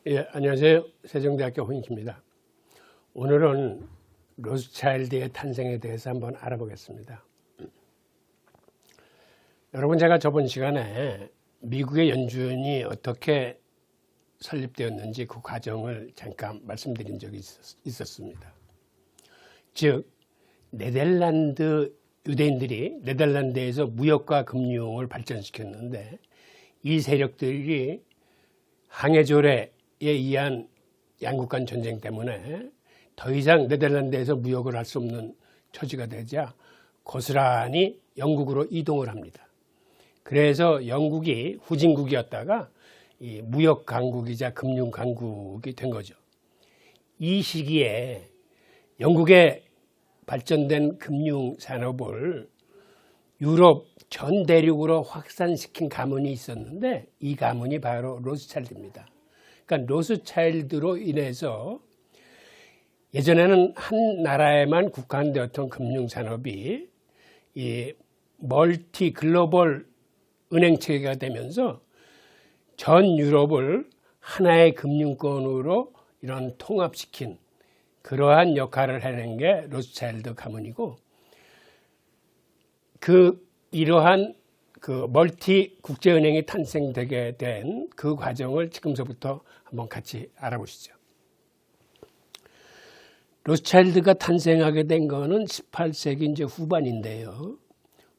예, 안녕하세요. 세종대학교 홍익입니다. 오늘은 로스차일드의 탄생에 대해서 한번 알아보겠습니다. 여러분, 제가 저번 시간에 미국의 연준이 어떻게 설립되었는지 그 과정을 잠깐 말씀드린 적이 있었습니다. 즉, 네덜란드 유대인들이 네덜란드에서 무역과 금융을 발전시켰는데 이 세력들이 항해조례에 의한 양국 간 전쟁 때문에 더 이상 네덜란드에서 무역을 할 수 없는 처지가 되자 고스란히 영국으로 이동을 합니다. 그래서 영국이 후진국이었다가 이 무역 강국이자 금융 강국이 된 거죠. 이 시기에 영국의 발전된 금융 산업을 유럽 전 대륙으로 확산시킨 가문이 있었는데 이 가문이 바로 로스차일드입니다. 그러니까 로스차일드로 인해서 예전에는 한 나라에만 국한되었던 금융 산업이 이 멀티 글로벌 은행 체계가 되면서 전 유럽을 하나의 금융권으로 이런 통합시킨 그러한 역할을 해낸 게 로스차일드 가문이고, 이러한 멀티 국제은행이 탄생되게 된 그 과정을 지금서부터 한번 같이 알아보시죠. 로스차일드가 탄생하게 된 거는 18세기 이제 후반인데요.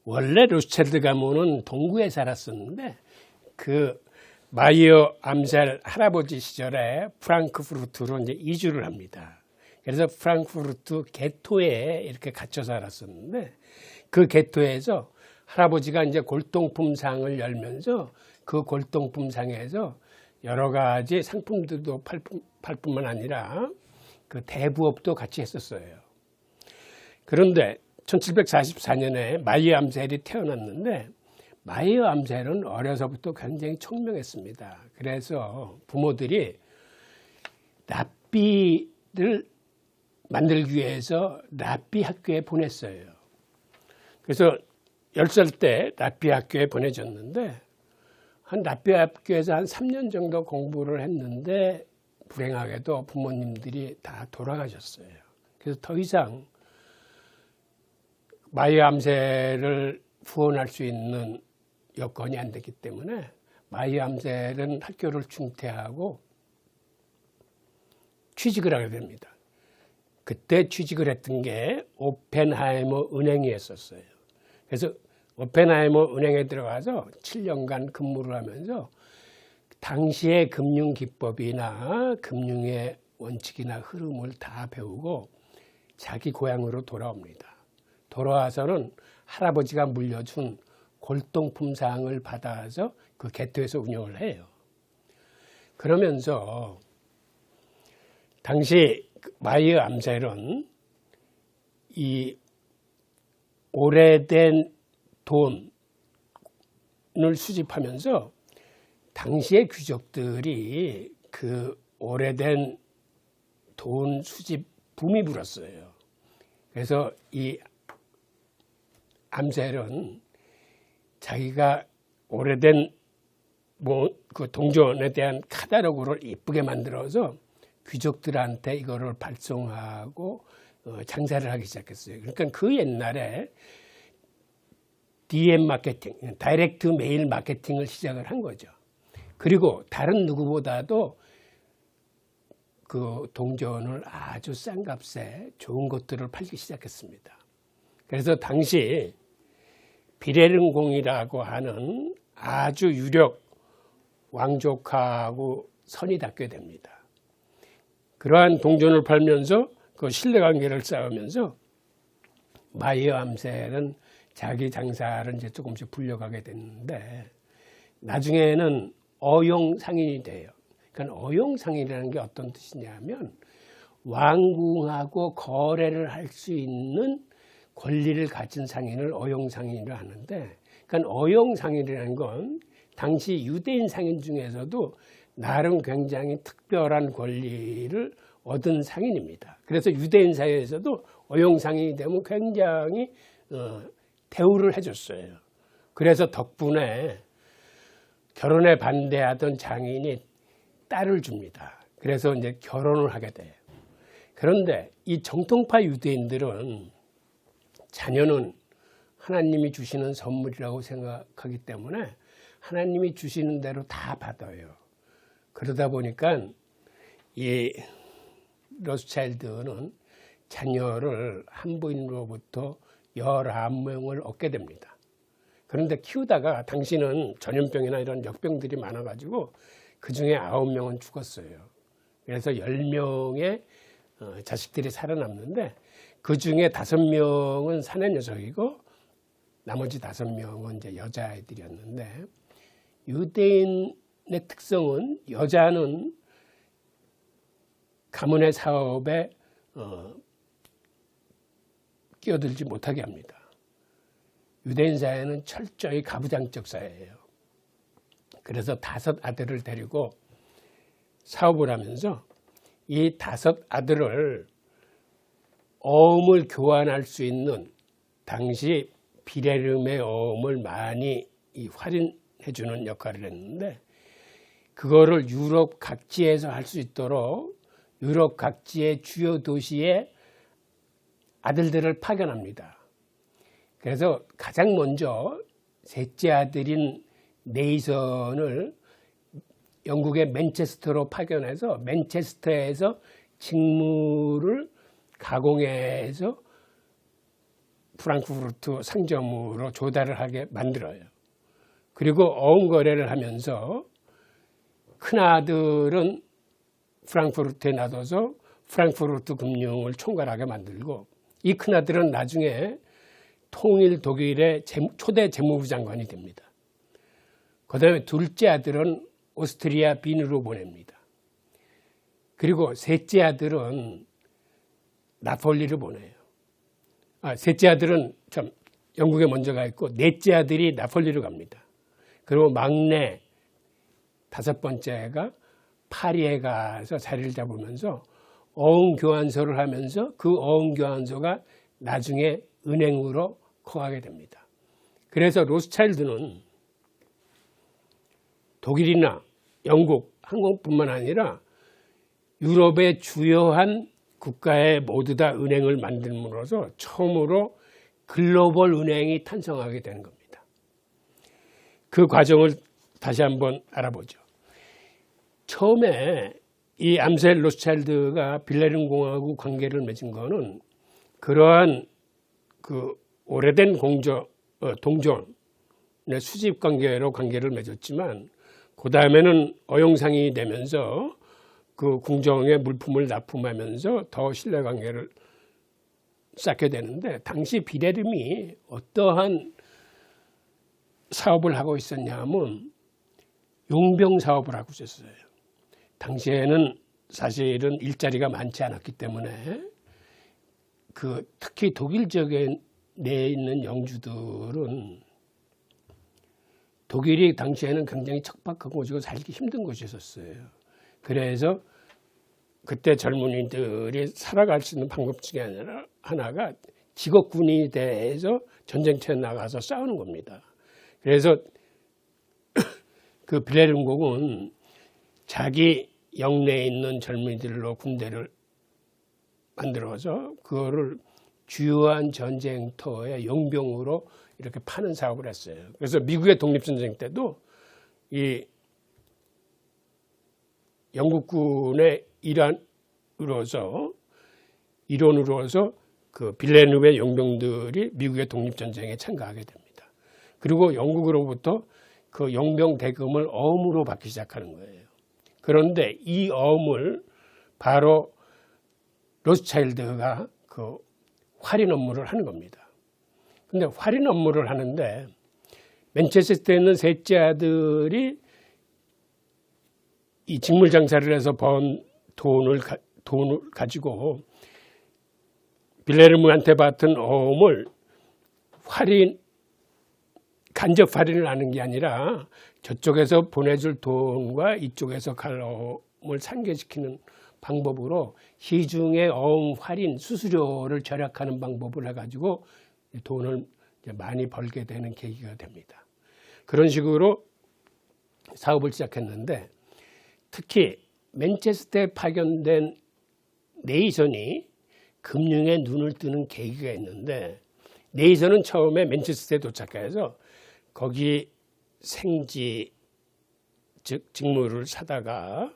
원래 로스차일드 가문은 동구에 살았었는데 그 마이어 암셀 할아버지 시절에 프랑크푸르트로 이제 이주를 합니다. 그래서 프랑크푸르트 게토에 이렇게 갇혀 살았었는데 그 게토에서 할아버지가 이제 골동품상을 열면서 그 골동품상에서 여러 가지 상품들도 팔 뿐만 아니라 그 대부업도 같이 했었어요. 그런데 1744년에 마이어 암셀이 태어났는데 마이어 암셀은 어려서부터 굉장히 총명했습니다. 그래서 부모들이 랍비를 만들기 위해서 랍비 학교에 보냈어요. 그래서 10살 때 랍비 학교에 보내줬는데 랍비 학교에서 한 3년 정도 공부를 했는데 불행하게도 부모님들이 다 돌아가셨어요. 그래서 더 이상 마이어 암셀을 후원할 수 있는 여건이 안 됐기 때문에 마이어 암셀은 학교를 중퇴하고 취직을 하게 됩니다. 그때 취직을 했던 게 오펜하이머 은행이었어요. 그래서 오펜하이머 은행에 들어가서 7년간 근무를 하면서 당시의 금융 기법이나 금융의 원칙이나 흐름을 다 배우고 자기 고향으로 돌아옵니다. 돌아와서는 할아버지가 물려준 골동품상을 받아서 그 게토에서 운영을 해요. 그러면서 당시 마이어 암셀은 이 오래된 돈을 수집하면서 당시의 귀족들이 그 오래된 돈 수집 붐이 불었어요. 그래서 이 암셀은 자기가 오래된 그 동전에 대한 카탈로그를 이쁘게 만들어서 귀족들한테 이거를 발송하고 장사를 하기 시작했어요. 그러니까 그 옛날에 DM 마케팅, 다이렉트 메일 마케팅을 시작을 한 거죠. 그리고 다른 누구보다도 그 동전을 아주 싼 값에 좋은 것들을 팔기 시작했습니다. 그래서 당시 비레른공이라고 하는 아주 유력 왕족하고 선이 닿게 됩니다. 그러한 동전을 팔면서 그 신뢰관계를 쌓으면서 마이어 암셀은 자기 장사를 이제 조금씩 불려가게 됐는데 나중에는 어용상인이 돼요. 그러니까 어용상인이라는 게 어떤 뜻이냐면 왕궁하고 거래를 할 수 있는 권리를 가진 상인을 어용상인이라 하는데, 그러니까 어용상인이라는 건 당시 유대인 상인 중에서도 나름 굉장히 특별한 권리를 얻은 상인입니다. 그래서 유대인 사회에서도 어용상인이 되면 굉장히 대우를 해줬어요. 그래서 덕분에 결혼에 반대하던 장인이 딸을 줍니다. 그래서 이제 결혼을 하게 돼요. 그런데 이 정통파 유대인들은 자녀는 하나님이 주시는 선물이라고 생각하기 때문에 하나님이 주시는 대로 다 받아요. 그러다 보니까 이 로스차일드는 자녀를 한부인으로부터 19명을 얻게 됩니다. 그런데 키우다가 당시는 전염병이나 이런 역병들이 많아가지고 그 중에 9명은 죽었어요. 그래서 10명의 자식들이 살아남는데 그 중에 5명은 사내 녀석이고 나머지 5명은 이제 여자아이들이었는데, 유대인의 특성은 여자는 가문의 사업에 끼어들지 못하게 합니다. 유대인 사회는 철저히 가부장적 사회예요. 그래서 5 아들을 데리고 사업을 하면서 이 5 아들을 어음을 교환할 수 있는, 당시 비레름의 어음을 많이 활인해주는 역할을 했는데, 그거를 유럽 각지에서 할 수 있도록 유럽 각지의 주요 도시에 아들들을 파견합니다. 그래서 가장 먼저 셋째 아들인 네이선을 영국의 맨체스터로 파견해서 맨체스터에서 직물을 가공해서 프랑크푸르트 상점으로 조달을 하게 만들어요. 그리고 어음 거래를 하면서 큰아들은 프랑크푸르트에 놔둬서 프랑크푸르트 금융을 총괄하게 만들고, 이 큰아들은 나중에 통일 독일의 초대 재무부 장관이 됩니다. 그 다음에 둘째 아들은 오스트리아 빈으로 보냅니다. 그리고 셋째 아들은 나폴리를 보내요. 셋째 아들은 영국에 먼저 가 있고 넷째 아들이 나폴리로 갑니다. 그리고 막내 5번째가 파리에 가서 자리를 잡으면서 어음 교환소를 하면서 그 어음 교환소가 나중에 은행으로 커가게 됩니다. 그래서 로스차일드는 독일이나 영국, 한국뿐만 아니라 유럽의 주요한 국가에 모두 다 은행을 만들므로써 처음으로 글로벌 은행이 탄생하게 되는 겁니다. 그 과정을 다시 한번 알아보죠. 처음에 이 암셀 로스차일드가 빌레름 공화국 관계를 맺은 거는 그러한 그 오래된 동전의 수집 관계로 관계를 맺었지만, 그 다음에는 어용상이 되면서 그 궁정에 물품을 납품하면서 더 신뢰관계를 쌓게 되는데, 당시 빌레름이 어떠한 사업을 하고 있었냐 하면 용병 사업을 하고 있었어요. 당시에는 사실은 일자리가 많지 않았기 때문에 특히 독일 지역에 내에 있는 영주들은 독일이 당시에는 굉장히 척박한 곳이고 살기 힘든 곳이었어요. 그래서 그때 젊은이들이 살아갈 수 있는 방법 중에 하나가 직업군인이 돼서 전쟁터에 나가서 싸우는 겁니다. 그래서 그 빌레름공은 자기 영내에 있는 젊은이들로 군대를 만들어서 그거를 주요한 전쟁터의 용병으로 이렇게 파는 사업을 했어요. 그래서 미국의 독립전쟁 때도 이 영국군의 일원으로서 그 빌레름의 용병들이 미국의 독립전쟁에 참가하게 됩니다. 그리고 영국으로부터 그 용병 대금을 어음으로 받기 시작하는 거예요. 그런데 이 어음을 바로 로스차일드가 그 활인 업무를 하는 겁니다. 근데 활인 업무를 하는데 맨체스터에 있는 셋째 아들이 이 직물 장사를 해서 번 돈을 가지고 빌레름한테 받은 어음을 간접 할인을 하는 게 아니라 저쪽에서 보내줄 돈과 이쪽에서 갈 어음을 상쇄시키는 방법으로 시중의 어음 할인 수수료를 절약하는 방법을 해가지고 돈을 많이 벌게 되는 계기가 됩니다. 그런 식으로 사업을 시작했는데, 특히 맨체스터에 파견된 네이선이 금융에 눈을 뜨는 계기가 있는데, 네이선은 처음에 맨체스터에 도착해서 거기 생지 즉 직무를 사다가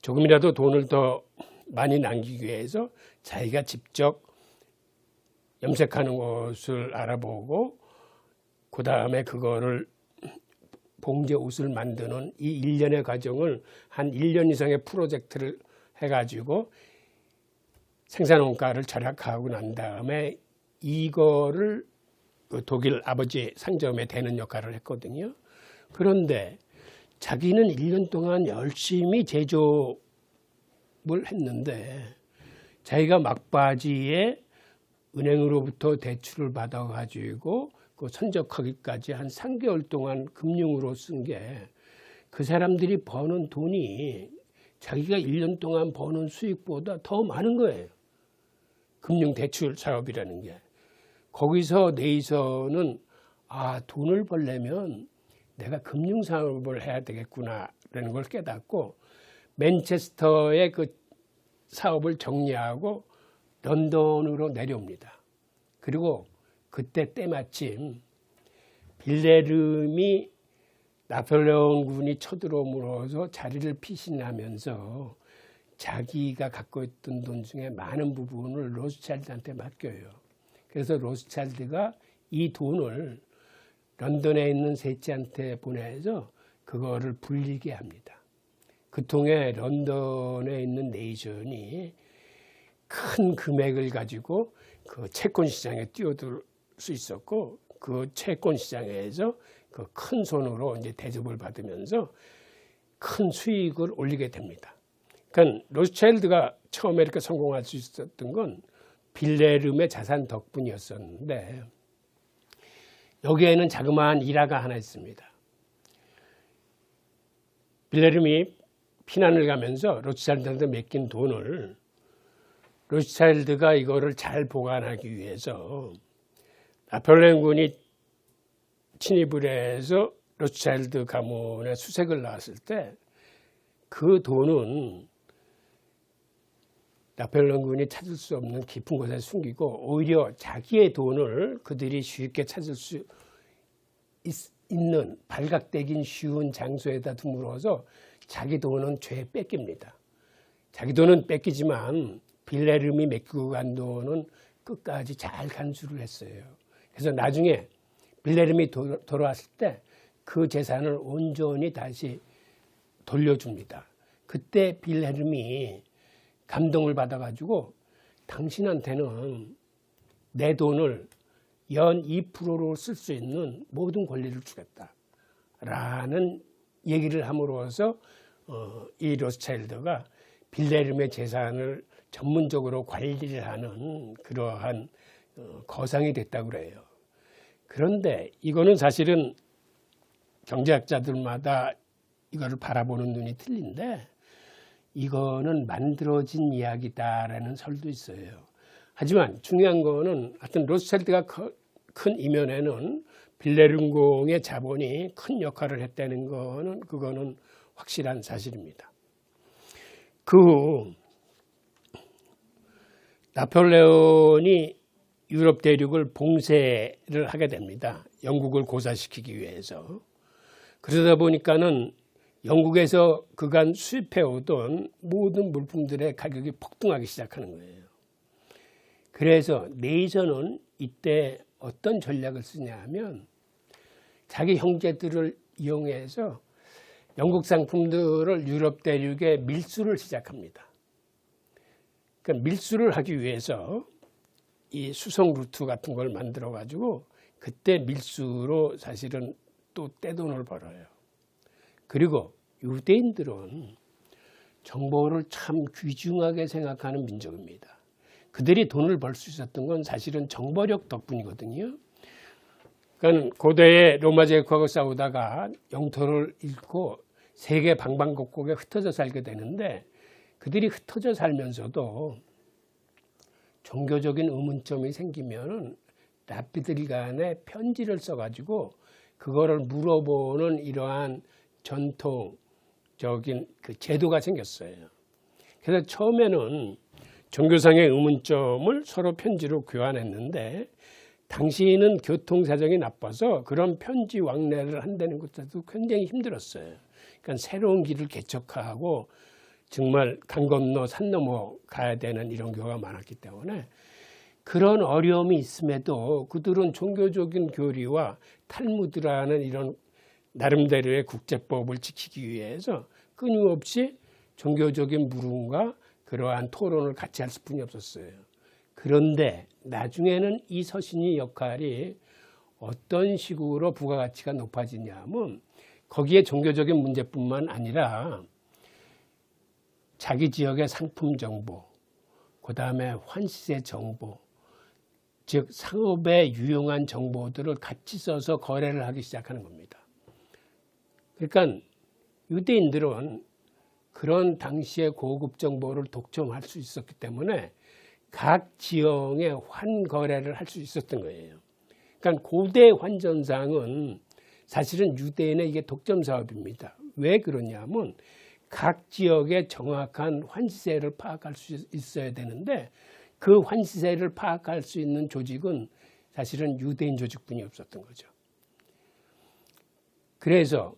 조금이라도 돈을 더 많이 남기기 위해서 자기가 직접 염색하는 곳을 알아보고 그 다음에 그거를 봉제 옷을 만드는 이 일련의 과정을 한 1년 이상의 프로젝트를 해가지고 생산 원가를 절약하고 난 다음에 이거를 독일 아버지 상점에 대는 역할을 했거든요. 그런데 자기는 1년 동안 열심히 제조를 했는데 자기가 막바지에 은행으로부터 대출을 받아가지고 그 선적하기까지 한 3개월 동안 금융으로 쓴 게 그 사람들이 버는 돈이 자기가 1년 동안 버는 수익보다 더 많은 거예요. 금융 대출 사업이라는 게. 거기서 네이선은 돈을 벌려면 내가 금융 사업을 해야 되겠구나라는 걸 깨닫고 맨체스터의 그 사업을 정리하고 런던으로 내려옵니다. 그리고 그때 때마침 빌레름이 나폴레옹 군이 쳐들어옴으로써 자리를 피신하면서 자기가 갖고 있던 돈 중에 많은 부분을 로스차일드한테 맡겨요. 그래서 로스차일드가 이 돈을 런던에 있는 셋째한테 보내서 그거를 불리게 합니다. 그 통해 런던에 있는 네이션이 큰 금액을 가지고 그 채권 시장에 뛰어들 수 있었고 그 채권 시장에서 그 큰 손으로 이제 대접을 받으면서 큰 수익을 올리게 됩니다. 그러니까 로스차일드가 처음에 이렇게 성공할 수 있었던 건 빌레름의 자산 덕분이었었는데 여기에는 자그마한 일화가 하나 있습니다. 빌레름이 피난을 가면서 로스차일드한테 맡긴 돈을 로스차일드가 이거를 잘 보관하기 위해서 나폴레옹 군이 침입을 해서 로스차일드 가문의 수색을 나왔을 때 그 돈은 나폴레옹 군이 찾을 수 없는 깊은 곳에 숨기고 오히려 자기의 돈을 그들이 쉽게 찾을 수 있는 발각되긴 쉬운 장소에다 둠으로써 자기 돈은 죄 뺏깁니다. 자기 돈은 뺏기지만 빌레름이 맡기고 간 돈은 끝까지 잘 간수를 했어요. 그래서 나중에 빌레름이 돌아왔을 때 그 재산을 온전히 다시 돌려줍니다. 그때 빌레름이 감동을 받아가지고 당신한테는 내 돈을 연 2%로 쓸 수 있는 모든 권리를 주겠다라는 얘기를 함으로써 이 로스차일드가 빌레름의 재산을 전문적으로 관리를 하는 그러한 거상이 됐다고 그래요. 그런데 이거는 사실은 경제학자들마다 이거를 바라보는 눈이 틀린데 이거는 만들어진 이야기다라는 설도 있어요. 하지만 중요한 거는 하여튼 로스차일드가 큰 이면에는 빌레름공의 자본이 큰 역할을 했다는 거는 그거는 확실한 사실입니다. 그 후 나폴레온이 유럽 대륙을 봉쇄를 하게 됩니다. 영국을 고사시키기 위해서. 그러다 보니까는 영국에서 그간 수입해오던 모든 물품들의 가격이 폭등하기 시작하는 거예요. 그래서 네이선은 이때 어떤 전략을 쓰냐 하면 자기 형제들을 이용해서 영국 상품들을 유럽 대륙에 밀수를 시작합니다. 그러니까 밀수를 하기 위해서 이 수송 루트 같은 걸 만들어 가지고 그때 밀수로 사실은 또 떼돈을 벌어요. 그리고 유대인들은 정보를 참 귀중하게 생각하는 민족입니다. 그들이 돈을 벌 수 있었던 건 사실은 정보력 덕분이거든요. 그러니까 고대에 로마 제국하고 싸우다가 영토를 잃고 세계 방방곡곡에 흩어져 살게 되는데 그들이 흩어져 살면서도 종교적인 의문점이 생기면은 랍비들 간에 편지를 써가지고 그거를 물어보는 이러한 전통 적인 그 제도가 생겼어요. 그래서 처음에는 종교상의 의문점을 서로 편지로 교환했는데 당시에는 교통사정이 나빠서 그런 편지 왕래를 한다는 것도 굉장히 힘들었어요. 그러니까 새로운 길을 개척하고 정말 강 건너 산 넘어 가야 되는 이런 경우가 많았기 때문에 그런 어려움이 있음에도 그들은 종교적인 교리와 탈무드라는 이런 나름대로의 국제법을 지키기 위해서 끊임없이 종교적인 물음과 그러한 토론을 같이 할 수뿐이 없었어요. 그런데 나중에는 이 서신의 역할이 어떤 식으로 부가가치가 높아지냐면 거기에 종교적인 문제뿐만 아니라 자기 지역의 상품 정보, 그 다음에 환시세 정보, 즉 상업에 유용한 정보들을 같이 써서 거래를 하기 시작하는 겁니다. 그러니까 유대인들은 그런 당시의 고급 정보를 독점할 수 있었기 때문에 각 지형의 환거래를 할 수 있었던 거예요. 그러니까 고대 환전상은 사실은 유대인의 이게 독점 사업입니다. 왜 그러냐면 각 지역의 정확한 환시세를 파악할 수 있어야 되는데 그 환시세를 파악할 수 있는 조직은 사실은 유대인 조직뿐이 없었던 거죠. 그래서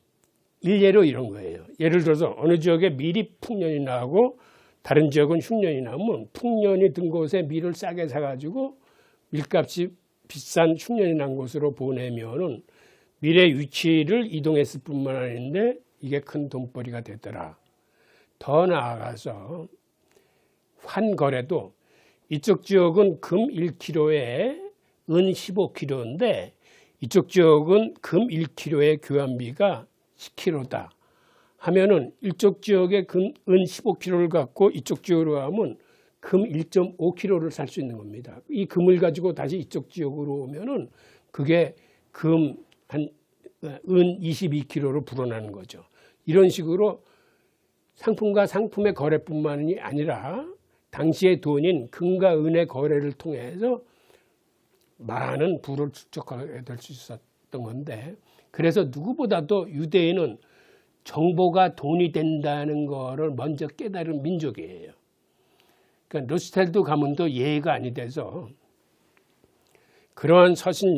일례로 이런 거예요. 예를 들어서 어느 지역에 밀이 풍년이 나고 다른 지역은 흉년이 나면 풍년이 든 곳에 밀을 싸게 사가지고 밀값이 비싼 흉년이 난 곳으로 보내면은 밀의 위치를 이동했을 뿐만 아닌데 이게 큰 돈벌이가 되더라. 더 나아가서 환거래도 이쪽 지역은 금 1kg에 은 15kg인데 이쪽 지역은 금 1kg의 교환비가 10kg다 하면은 이쪽 지역에 은 15kg를 갖고 이쪽 지역으로 가면 금 1.5kg를 살 수 있는 겁니다. 이 금을 가지고 다시 이쪽 지역으로 오면은 그게 금 한 은 22kg로 불어나는 거죠. 이런 식으로 상품과 상품의 거래뿐만이 아니라 당시의 돈인 금과 은의 거래를 통해서 많은 부를 축적하게 될 수 있었던 건데 그래서 누구보다도 유대인은 정보가 돈이 된다는 것을 먼저 깨달은 민족이에요. 그러니까 로스텔드 가문도 예의가 아니 돼서 그러한 서신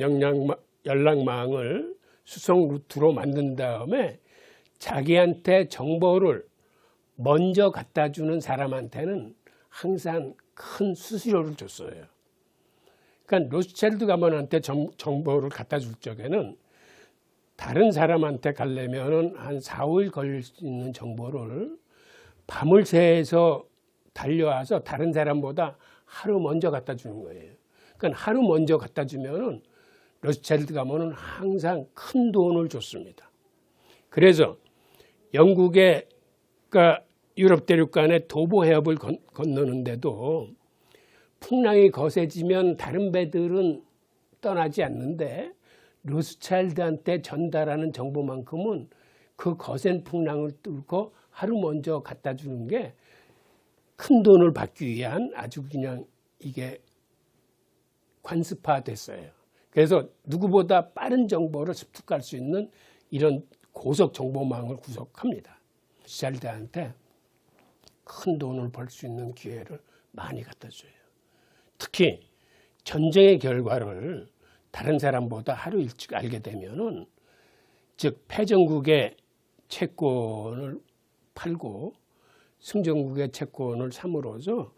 연락망을 수송 루트로 만든 다음에 자기한테 정보를 먼저 갖다 주는 사람한테는 항상 큰 수수료를 줬어요. 그러니까 로스텔드 가문한테 정보를 갖다 줄 적에는 다른 사람한테 가려면 한 4, 5일 걸릴 수 있는 정보를 밤을 새서 달려와서 다른 사람보다 하루 먼저 갖다 주는 거예요. 그러니까 하루 먼저 갖다 주면은 로스텔드 가문은 항상 큰 돈을 줬습니다. 그래서 영국의 그러니까 유럽 대륙간의 도보 해협을 건너는데도 풍랑이 거세지면 다른 배들은 떠나지 않는데 로스차일드한테 전달하는 정보만큼은 그 거센 풍랑을 뚫고 하루 먼저 갖다 주는 게 큰 돈을 받기 위한 아주 그냥 이게 관습화됐어요. 그래서 누구보다 빠른 정보를 습득할 수 있는 이런 고속 정보망을 구성합니다. 로스차일드한테 큰 돈을 벌 수 있는 기회를 많이 갖다 줘요. 특히 전쟁의 결과를 다른 사람보다 하루 일찍 알게 되면은 즉 패전국의 채권을 팔고 승전국의 채권을 삼으로써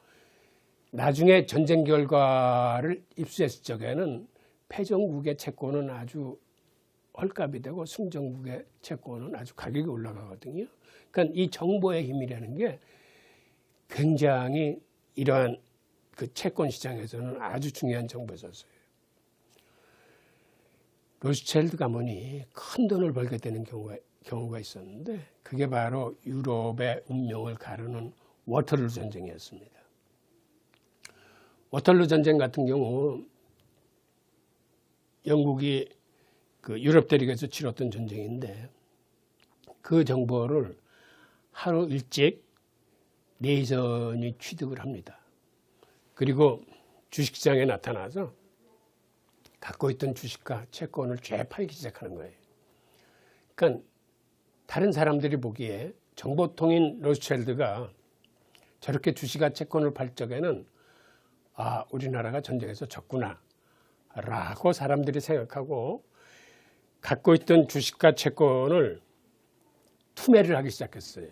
나중에 전쟁 결과를 입수했을 적에는 패전국의 채권은 아주 헐값이 되고 승전국의 채권은 아주 가격이 올라가거든요. 그러니까 이 정보의 힘이라는 게 굉장히 이러한 그 채권 시장에서는 아주 중요한 정보였어요. 로스차일드 가문이 큰 돈을 벌게 되는 경우가 있었는데 그게 바로 유럽의 운명을 가르는 워털루 전쟁이었습니다. 워털루 전쟁 같은 경우 영국이 그 유럽 대륙에서 치렀던 전쟁인데 그 정보를 하루 일찍 네이선이 취득을 합니다. 그리고 주식시장에 나타나서 갖고 있던 주식과 채권을 죄 팔기 시작하는 거예요. 그러니까 다른 사람들이 보기에 정보통인 로스차일드가 저렇게 주식화 채권을 팔 적에는 우리나라가 전쟁에서 졌구나 라고 사람들이 생각하고 갖고 있던 주식화 채권을 투매를 하기 시작했어요.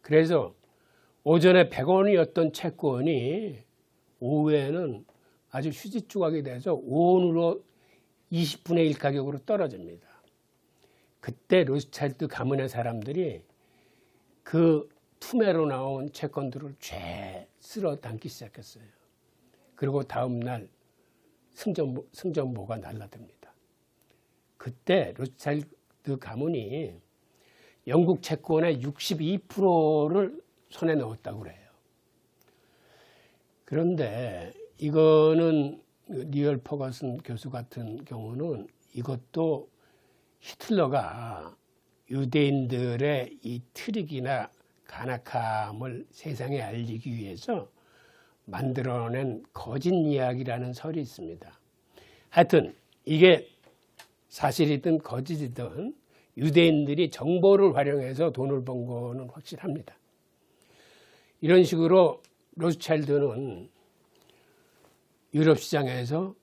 그래서 오전에 100원이었던 채권이 오후에는 아주 휴지 조각이 돼서 5원으로 20분의 1 가격으로 떨어집니다. 그때 로스차일드 가문의 사람들이 그 투매로 나온 채권들을 죄 쓸어 담기 시작했어요. 그리고 다음 날 승전보가 날라듭니다. 그때 로스차일드 가문이 영국 채권의 62%를 손에 넣었다고 그래요. 그런데 이거는 니얼 퍼거슨 교수 같은 경우는 이것도 히틀러가 유대인들의 이 트릭이나 간악함을 세상에 알리기 위해서 만들어낸 거짓 이야기라는 설이 있습니다. 하여튼 이게 사실이든 거짓이든 유대인들이 정보를 활용해서 돈을 번 거는 확실합니다. 이런 식으로 로스차일드는 유럽 시장에서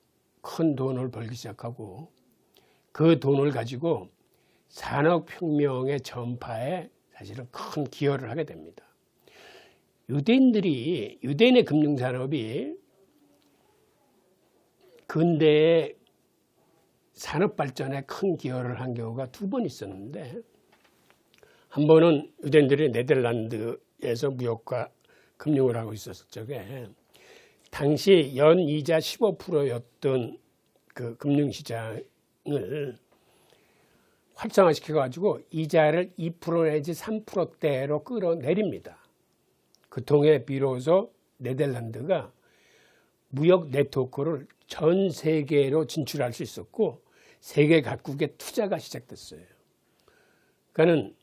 큰 돈을 벌기 시작하고 그 돈을 가지고 산업혁명의 전파에 사실은 큰 기여를 하게 됩니다. 유대인의 금융산업이 근대의 산업발전에 큰 기여를 한 경우가 2번 있었는데, 한 번은 유대인들이 네덜란드에서 무역과 금융을 하고 있었을 적에 당시 연이자 15%였던 그 금융시장을 활성화시켜가지고 이자를 2% 내지 3%대로 끌어내립니다. 그 통해 비로소 네덜란드가 무역 네트워크를 전 세계로 진출할 수 있었고 세계 각국의 투자가 시작됐어요. 그러니까는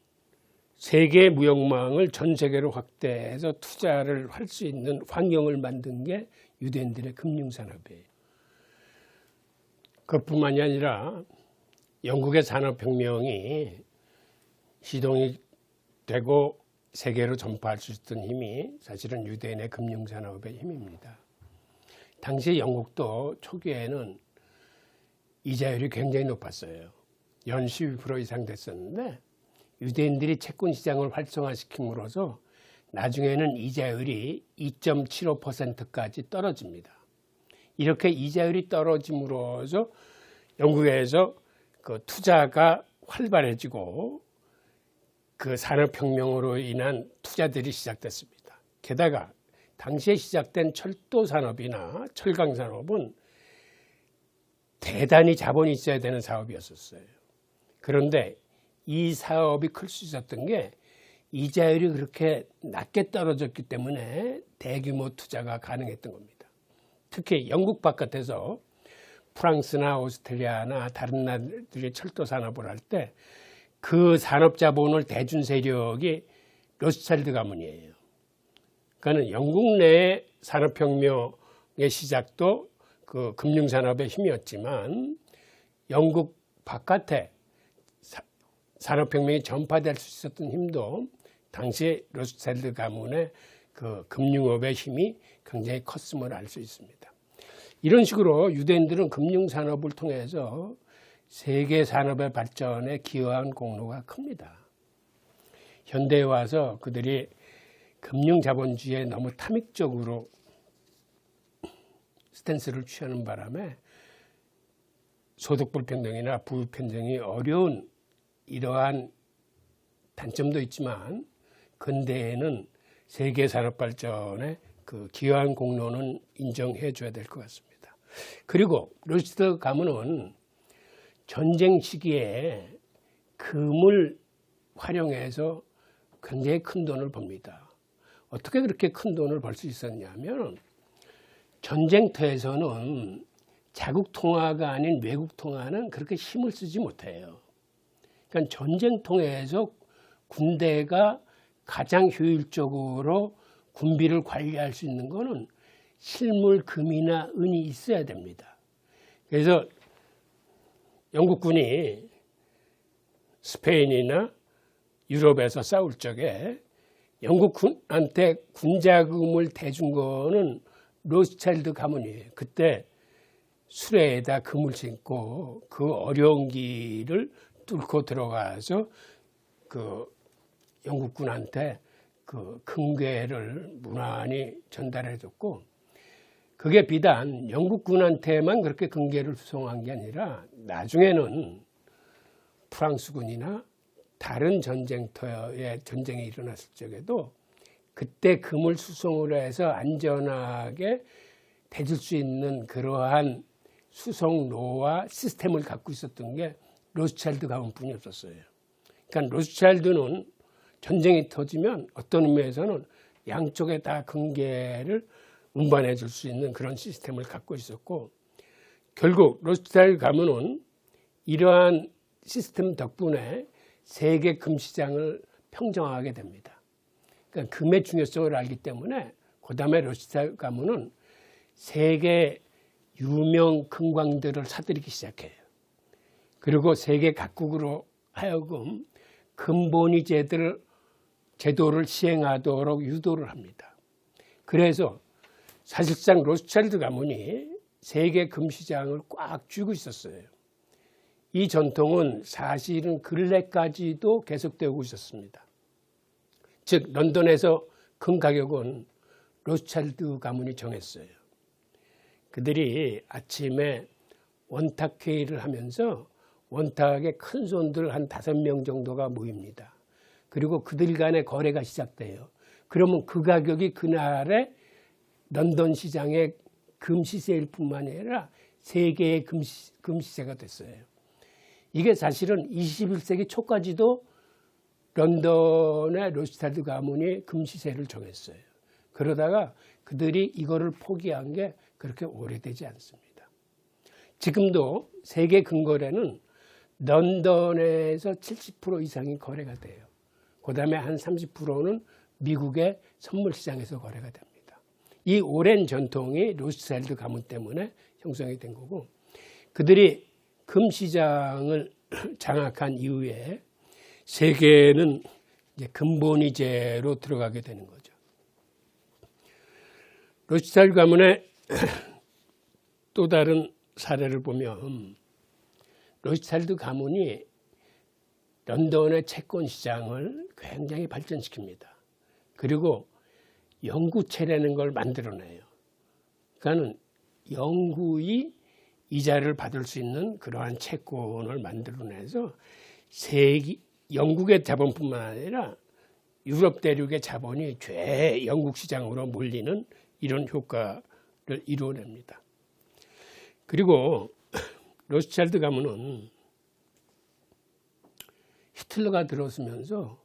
세계 무역망을 전 세계로 확대해서 투자를 할 수 있는 환경을 만든 게 유대인들의 금융산업이에요. 그뿐만이 아니라 영국의 산업혁명이 시동이 되고 세계로 전파할 수 있었던 힘이 사실은 유대인의 금융산업의 힘입니다. 당시 영국도 초기에는 이자율이 굉장히 높았어요. 연 12% 이상 됐었는데 유대인들이 채권 시장을 활성화시킴으로써 나중에는 이자율이 2.75%까지 떨어집니다. 이렇게 이자율이 떨어짐으로써 영국에서 그 투자가 활발해지고 그 산업혁명으로 인한 투자들이 시작됐습니다. 게다가 당시에 시작된 철도 산업이나 철강 산업은 대단히 자본이 있어야 되는 사업이었었어요. 그런데 이 사업이 클 수 있었던 게 이자율이 그렇게 낮게 떨어졌기 때문에 대규모 투자가 가능했던 겁니다. 특히 영국 바깥에서 프랑스나 오스트리아나 다른 나라들이 철도 산업을 할 때 그 산업 자본을 대준 세력이 로스차일드 가문이에요. 그러니까 영국 내의 산업혁명의 시작도 그 금융산업의 힘이었지만 영국 바깥에 산업혁명이 전파될 수 있었던 힘도 당시 로스차일드 가문의 그 금융업의 힘이 굉장히 컸음을 알 수 있습니다. 이런 식으로 유대인들은 금융산업을 통해서 세계 산업의 발전에 기여한 공로가 큽니다. 현대에 와서 그들이 금융자본주의에 너무 탐닉적으로 스탠스를 취하는 바람에 소득불평등이나 부유평등이 어려운 이러한 단점도 있지만 근대에는 세계 산업 발전에 그 기여한 공로는 인정해 줘야 될 것 같습니다. 그리고 로스차일드 가문은 전쟁 시기에 금을 활용해서 굉장히 큰 돈을 법니다. 어떻게 그렇게 큰 돈을 벌 수 있었냐면 전쟁터에서는 자국 통화가 아닌 외국 통화는 그렇게 힘을 쓰지 못해요. 그러니까 전쟁통에서 군대가 가장 효율적으로 군비를 관리할 수 있는 거는 실물 금이나 은이 있어야 됩니다. 그래서 영국군이 스페인이나 유럽에서 싸울 적에 영국군한테 군자금을 대준 거는 로스차일드 가문이에요. 그때 수레에다 금을 싣고 그 어려운 길을 뚫고 들어가서 그 영국군한테 그 금괴를 무난히 전달해줬고, 그게 비단 영국군한테만 그렇게 금괴를 수송한 게 아니라 나중에는 프랑스군이나 다른 전쟁터에 전쟁이 일어났을 적에도 그때 금을 수송을 해서 안전하게 대줄 수 있는 그러한 수송로와 시스템을 갖고 있었던 게 로스차일드 가문뿐이 없었어요. 그러니까 로스차일드는 전쟁이 터지면 어떤 의미에서는 양쪽에 다 금괴를 운반해 줄 수 있는 그런 시스템을 갖고 있었고, 결국 로스차일드 가문은 이러한 시스템 덕분에 세계 금시장을 평정하게 됩니다. 그러니까 금의 중요성을 알기 때문에 그 다음에 로스차일드 가문은 세계 유명 금광들을 사들이기 시작해요. 그리고 세계 각국으로 하여금 금본위 제도를 시행하도록 유도를 합니다. 그래서 사실상 로스차일드 가문이 세계 금시장을 꽉 쥐고 있었어요. 이 전통은 사실은 근래까지도 계속되고 있었습니다. 즉 런던에서 금 가격은 로스차일드 가문이 정했어요. 그들이 아침에 원탁회의를 하면서 원탁의 큰 손들 한 5명 정도가 모입니다. 그리고 그들 간의 거래가 시작돼요. 그러면 그 가격이 그날의 런던 시장의 금시세일 뿐만 아니라 세계의 금시세가 됐어요. 이게 사실은 21세기 초까지도 런던의 로스차일드 가문이 금시세를 정했어요. 그러다가 그들이 이거를 포기한 게 그렇게 오래되지 않습니다. 지금도 세계 금거래는 런던에서 70% 이상이 거래가 돼요. 그 다음에 한 30%는 미국의 선물시장에서 거래가 됩니다. 이 오랜 전통이 로스차일드 가문 때문에 형성이 된 거고, 그들이 금시장을 장악한 이후에 세계는 이제 금본위제로 들어가게 되는 거죠. 로스차일드 가문의 또 다른 사례를 보면 로스차일드 가문이 런던의 채권 시장을 굉장히 발전시킵니다. 그리고 영구채라는 걸 만들어내요. 그러니까 영구히 이자를 받을 수 있는 그러한 채권을 만들어내서 영국의 자본뿐만 아니라 유럽 대륙의 자본이 죄 영국 시장으로 몰리는 이런 효과를 이루어냅니다. 그리고 로스차일드 가문은 히틀러가 들어서면서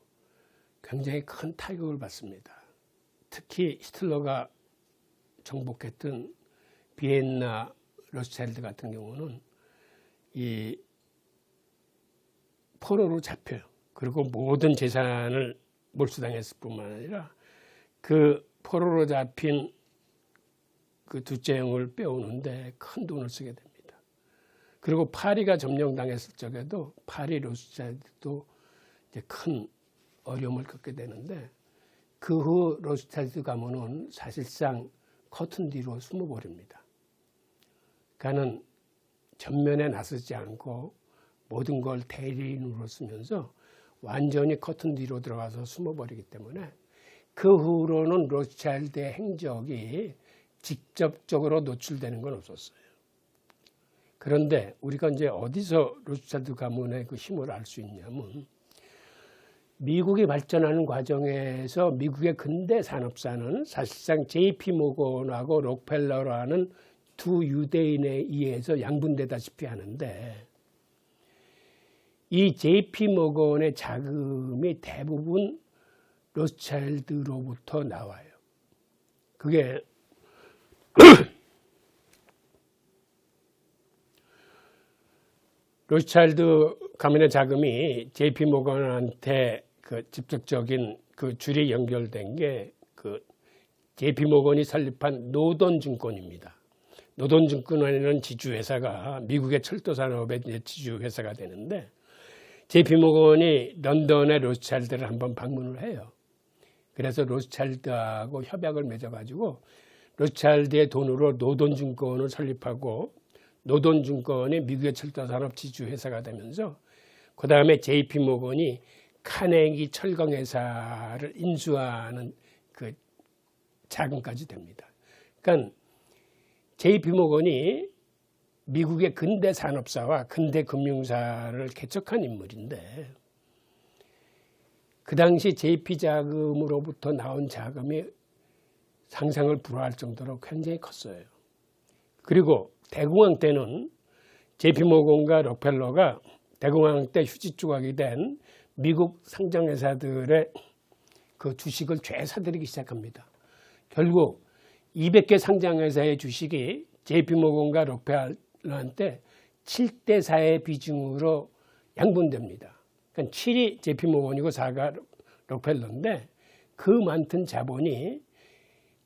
굉장히 큰 타격을 받습니다. 특히 히틀러가 정복했던 비엔나 로스차일드 같은 경우는 이 포로로 잡혀요. 그리고 모든 재산을 몰수당했을 뿐만 아니라 그 포로로 잡힌 그 둘째 형을 빼오는데 큰 돈을 쓰게 됩니다. 그리고 파리가 점령당했을 적에도 파리 로스차일드도 이제 큰 어려움을 겪게 되는데, 그 후 로스차일드 가문은 사실상 커튼 뒤로 숨어버립니다. 그는 전면에 나서지 않고 모든 걸 대리인으로 쓰면서 완전히 커튼 뒤로 들어가서 숨어버리기 때문에 그 후로는 로스차일드의 행적이 직접적으로 노출되는 건 없었어요. 그런데 우리가 이제 어디서 로스차일드 가문의 그 힘을 알 수 있냐면, 미국이 발전하는 과정에서 미국의 근대 산업사는 사실상 JP 모건하고 록펠러라는 두 유대인에 의해서 양분되다시피 하는데, 이 JP 모건의 자금이 대부분 로스차일드로부터 나와요. 그게 로스차일드 가문의 자금이 JP 모건한테 그 직접적인 그 줄이 연결된 게 그 JP 모건이 설립한 노던증권입니다. 노던증권이라는 지주회사가 미국의 철도 산업의 지주회사가 되는데, JP모건이 런던의 로스차일드를 한번 방문을 해요. 그래서 로스차일드하고 협약을 맺어가지고 로스차일드의 돈으로 노돈증권을 설립하고 노돈증권이 미국의 철도산업 지주회사가 되면서 그 다음에 JP모건이 카네기 철강회사를 인수하는 그 자금까지 됩니다. 그러니까 JP모건이 미국의 근대 산업사와 근대 금융사를 개척한 인물인데 그 당시 JP자금으로부터 나온 자금이 상상을 불허할 정도로 굉장히 컸어요. 그리고 대공황 때는 JP모건과 록펠러가 대공황 때 휴지 조각이 된 미국 상장회사들의 그 주식을 죄사들이기 시작합니다. 결국 200개 상장회사의 주식이 JP모건과 록펠러한테 7대4의 비중으로 양분됩니다. 그러니까 7이 JP모건이고 4가 록펠러인데 그 많던 자본이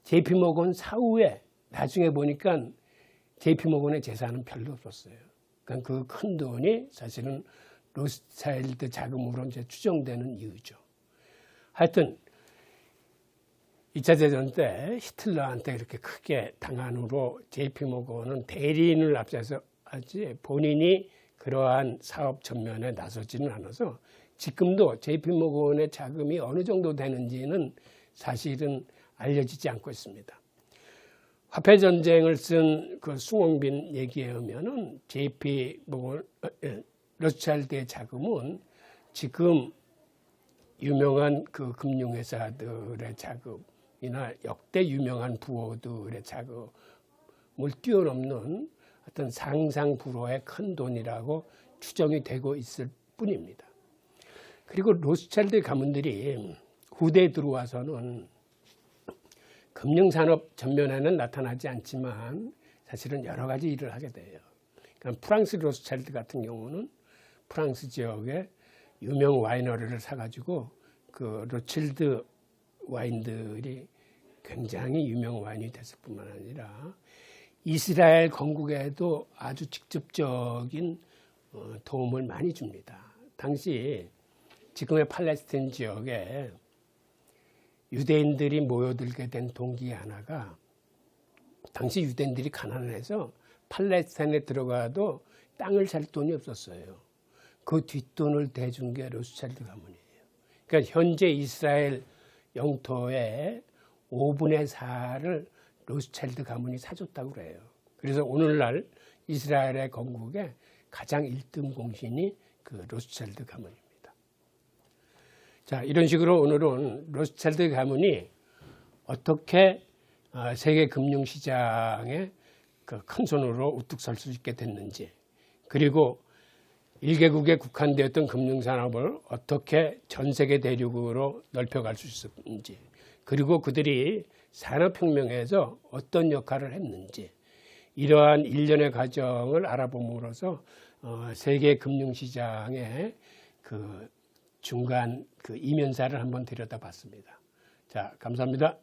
JP모건 사후에 나중에 보니까 JP모건의 재산은 별로 없었어요. 그러니까 그 큰 돈이 사실은 로스차일드 자금으로 이제 추정되는 이유죠. 하여튼 2차 대전 때 히틀러한테 이렇게 크게 당한 후로 JP모건은 대리인을 앞세서 하지 본인이 그러한 사업 전면에 나서지는 않아서 지금도 JP모건의 자금이 어느 정도 되는지는 사실은 알려지지 않고 있습니다. 화폐 전쟁을 쓴 그 숭홍빈 얘기에 의하면은 JP모건 로스차일드의 자금은 지금 유명한 그 금융회사들의 자금이나 역대 유명한 부호들의 자금을 뛰어넘는 어떤 상상 불허의 큰 돈이라고 추정이 되고 있을 뿐입니다. 그리고 로스차일드 가문들이 후대에 들어와서는 금융산업 전면에는 나타나지 않지만 사실은 여러 가지 일을 하게 돼요. 그러니까 프랑스 로스차일드 같은 경우는 프랑스 지역에 유명 와이너리를 사가지고 그 로칠드 와인들이 굉장히 유명 와인이 됐을 뿐만 아니라 이스라엘 건국에도 아주 직접적인 도움을 많이 줍니다. 당시 지금의 팔레스타인 지역에 유대인들이 모여들게 된 동기 하나가 당시 유대인들이 가난해서 팔레스타인에 들어가도 땅을 살 돈이 없었어요. 그 뒷돈을 대준 게 로스차일드 가문이에요. 그러니까 현재 이스라엘 영토의 5분의 4를 로스차일드 가문이 사줬다고 그래요. 그래서 오늘날 이스라엘의 건국에 가장 1등 공신이 그 로스차일드 가문입니다. 자, 이런 식으로 오늘은 로스차일드 가문이 어떻게 세계 금융시장에 그 큰 손으로 우뚝 설 수 있게 됐는지, 그리고 1개국에 국한되었던 금융산업을 어떻게 전 세계 대륙으로 넓혀갈 수 있었는지, 그리고 그들이 산업혁명에서 어떤 역할을 했는지, 이러한 일련의 과정을 알아봄으로써 세계 금융시장의 그 중간 그 이면사를 한번 들여다봤습니다. 자, 감사합니다.